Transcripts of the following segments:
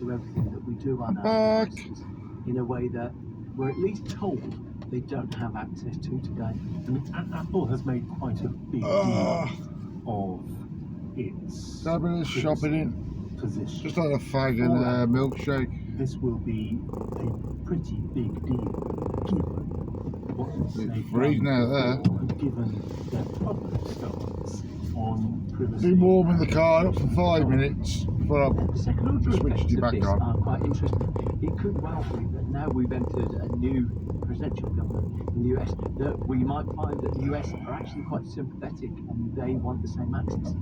to everything that we do on our devices in a way that we're at least told they don't have access to today. I mean, Apple has made quite a big deal of its shopping in. position. Just like a fag and a milkshake. This will be a pretty big deal, given what they've freezing done out there. before, and given their public stance on privacy. Been warming the car up for 5 minutes before I The second order switched effects it of back this on. are quite interesting. It could well be that now we've entered a new presidential government in the US, that we might find that the US are actually quite sympathetic and they want the same access.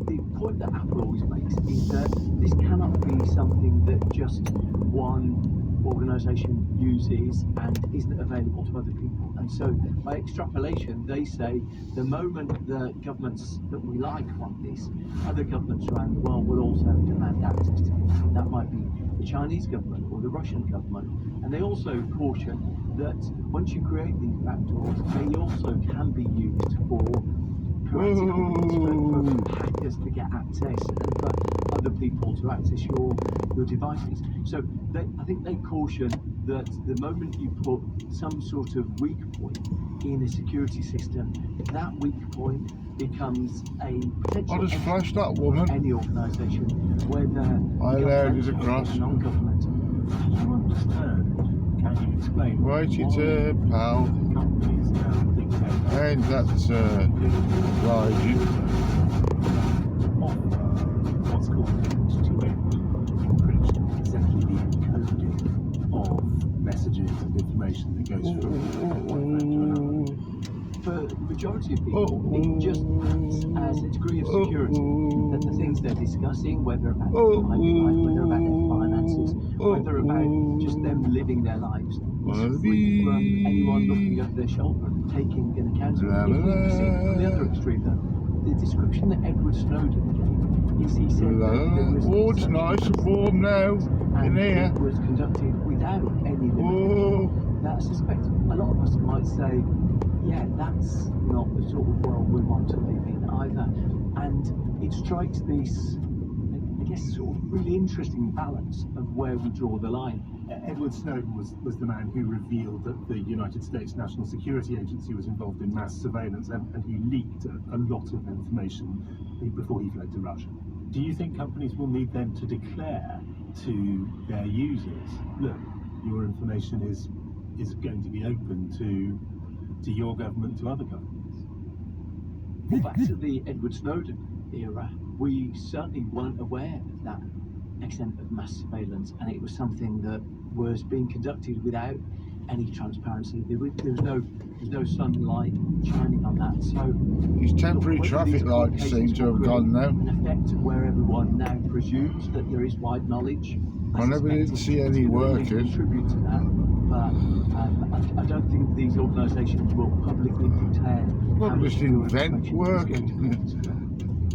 The point that Apple always makes is that this cannot be something that just one organisation uses and isn't available to other people. And so by extrapolation, they say the moment the governments that we like want this, other governments around the world will also demand access to it. That might be the Chinese government or the Russian government. And they also caution that once you create these backdoors, they also can be used for hackers to get access and for other people to access your devices. So I think they caution that the moment you put some sort of weak point in a security system, that weak point becomes a potential. I just flashed that woman. Any organisation, whether I allowed it across. non-governmental. Do you understand? Can you explain? Wait your turn, pal. Companies now dictate And that's rising. what's called end-to-end encryption, essentially the encoding of messages and information that goes from one phone to another. For the majority of people, it just acts as a degree of security that the things they're discussing, whether about their life, whether about their finances, whether about just them living their lives, is free from anyone looking over their shoulder and taking an account of it. If we proceed from the other extreme, though, the description that Edward Snowden gave is he said that there was It's nice and warm now in here. it was conducted without any limitations. That I suspect a lot of us might say, yeah, that's not the sort of world we want to live in either. And it strikes this, I guess, sort of really interesting balance of where we draw the line. Edward Snowden was the man who revealed that the United States National Security Agency was involved in mass surveillance, and he leaked a lot of information before he fled to Russia. Do you think companies will need them to declare to their users, look, your information is going to be open to your government, to other governments? Well, back to the Edward Snowden era, we certainly weren't aware of that extent of mass surveillance, and it was something that was being conducted without any transparency. There was no sunlight shining on that. So These temporary traffic lights seem to have gone now. An effect where everyone now presumes that there is wide knowledge. I never did see any workers. Contribute to that, but I don't think these organisations will publicly declare. Well, just invent work.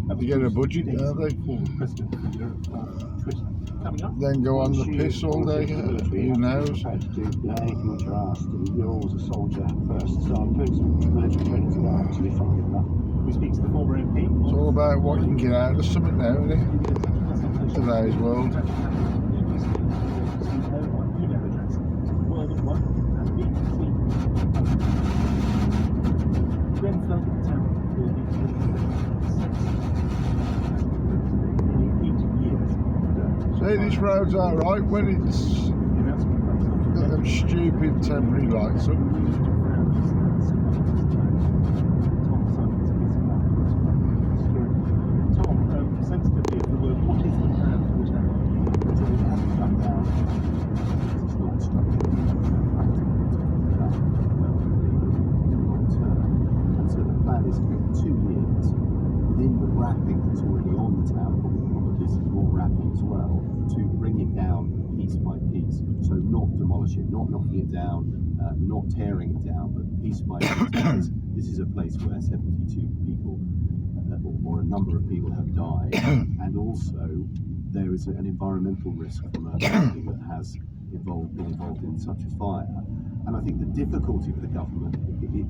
They get a budget, don't they? Then go on the piss all day. Who knows? To do anything that you're asked, and you're always a soldier first. So I'm putting some military training that are actually fine with that. We speak to the former MP. It's all about what you can get out of something now, isn't it? Today's world. Say this road's alright when it's got them stupid temporary lights up. Sensitively of the word, what is the plan for the town? So it hasn't come down. It's not structured. Long term. And so the plan is for 2 years within the wrapping that's already on the town, probably some more wrapping as well, to bring it down piece by piece. So not demolish it, not knocking it down, not tearing it down, but piece by piece. This is a place where 72 people or a number of people have died, and also there is an environmental risk from a building that has been involved in such a fire. And I think the difficulty for the government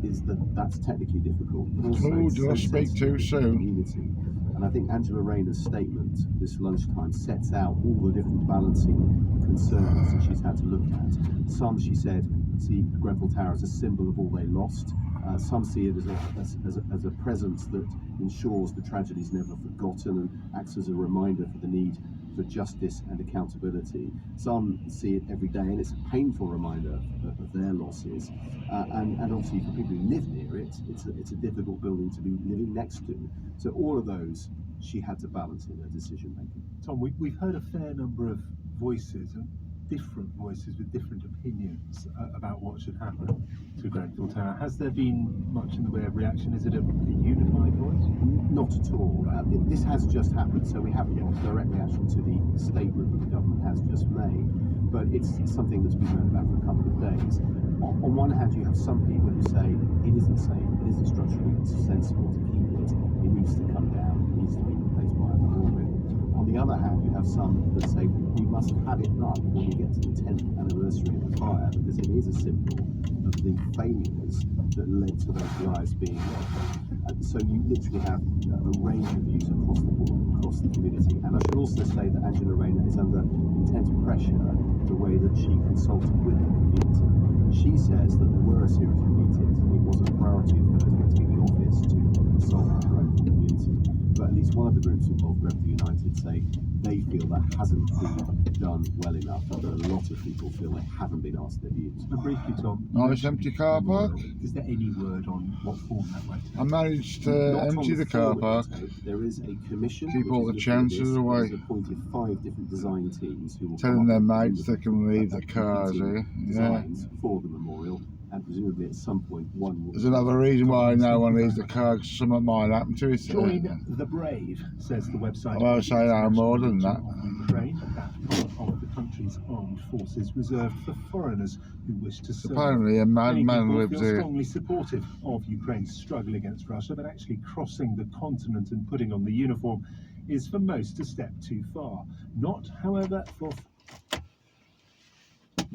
is that that's technically difficult. But also Oh, did I speak too soon? community. And I think Angela Rayner's statement this lunchtime sets out all the different balancing concerns that she's had to look at. Some, she said, see Grenfell Tower as a symbol of all they lost. Some see it as a presence that ensures the tragedy is never forgotten and acts as a reminder for the need for justice and accountability. Some see it every day, and it's a painful reminder of their losses. And obviously, for people who live near it, it's a difficult building to be living next to. So all of those she had to balance in her decision making. Tom, we've heard a fair number of voices, and different voices with different opinions about what should happen to Grenfell Tower. Has there been much in the way of reaction? Is it a unified voice? Not at all. This has just happened, so we haven't got direct reaction to the statement that the government has just made, but it's something that's been known about for a couple of days. On one hand, you have some people who say it isn't safe, it isn't structurally sensible to keep it, it needs to come down, it needs to be replaced by a memorial. On the other hand, you have some that say we must have it up when we get to the 10th anniversary of the fire, because it is a symbol of the failures that led to those lives being lost. So you literally have a range of views across the board, across the community. And I should also say that Angela Rayner is under intense pressure the way that she consulted with the community. She says that there were a series of meetings and it was a priority of hers when taking office to consult with the Grenfell community. But at least one of the groups involved, Grenfell United, say they feel that hasn't been done well enough, and that a lot of people feel they haven't been asked their views. But briefly, Tom, Nice empty car park. is there any word on what form that might take? I managed to Not on empty the car form park. it will take. There is a commission. Keep which all is the looking at chances this. away. There's appointed 5 different design teams who will Telling come their up with mates they can leave the cars competing here. Yeah. designs for the memorial, and presumably at some point one will. There's another reason why no one leaves the car, 'cause something might happen to it. Join the brave, says the website. I won't say no more than that. Ukraine, that part of the country's armed forces reserved for foreigners who wish to serve. Apparently a Many madman people lives feel here. strongly supportive of Ukraine's struggle against Russia, but actually crossing the continent and putting on the uniform is for most a step too far. Not, however, for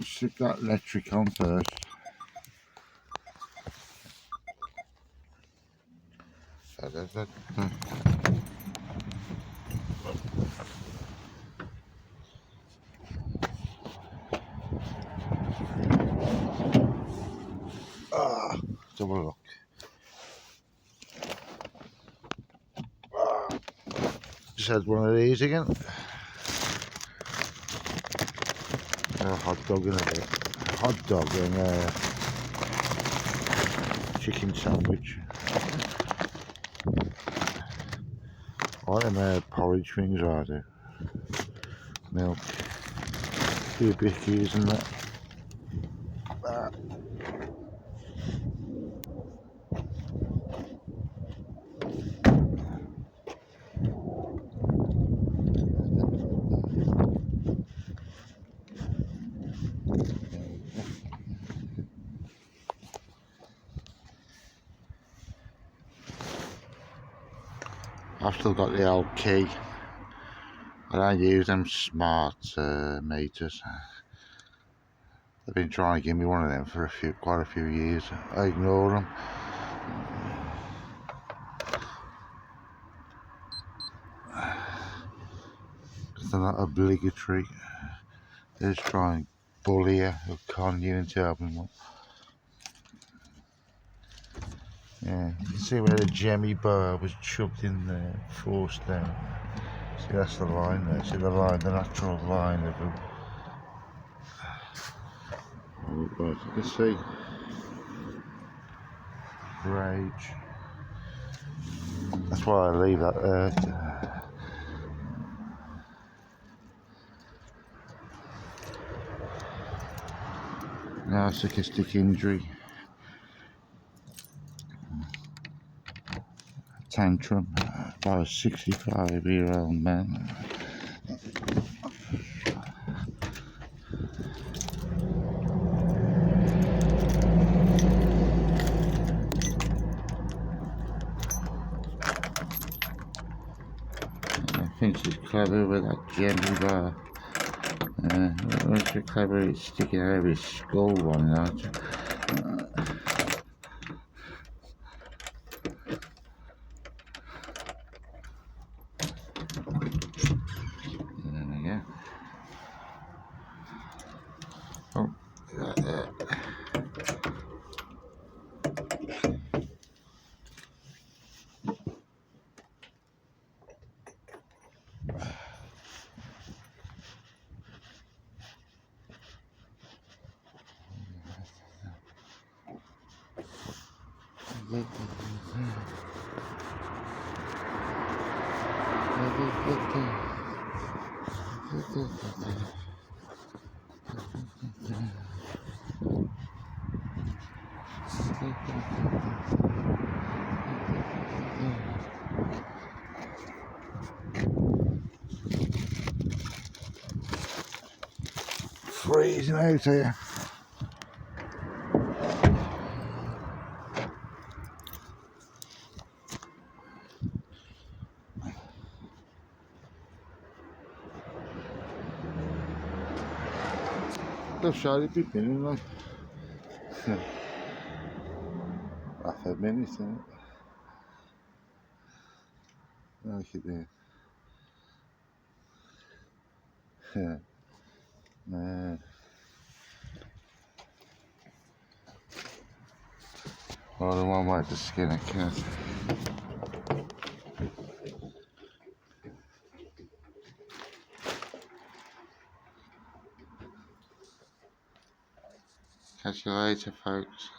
Stick that electric on first. Let's have a look. Just had one of these again. A hot dog and a hot dog and a chicken sandwich. I like them porridge things, I do. Milk, few bickies and that. I've still got the old key. I don't use them smart meters. They've been trying to give me one of them for quite a few years. I ignore them. Because they're not obligatory. They just try and bully you or con you into having one. Yeah, you can see where the Jemmy bar was chucked in there, forced down. See, that's the line there. See the line, the natural line of them. Oh, right, you can see. Rage. That's why I leave that there. Narcissistic injury. Tantrum by a 65-year-old man. I think she's clever with that Jemmy bar. She's clever at sticking out of his skull one night. Freezing out here. They'll surely be binning like half a minute, isn't it? Like it there. Yeah. Well, the one way to skin a cat. Catch you later, folks.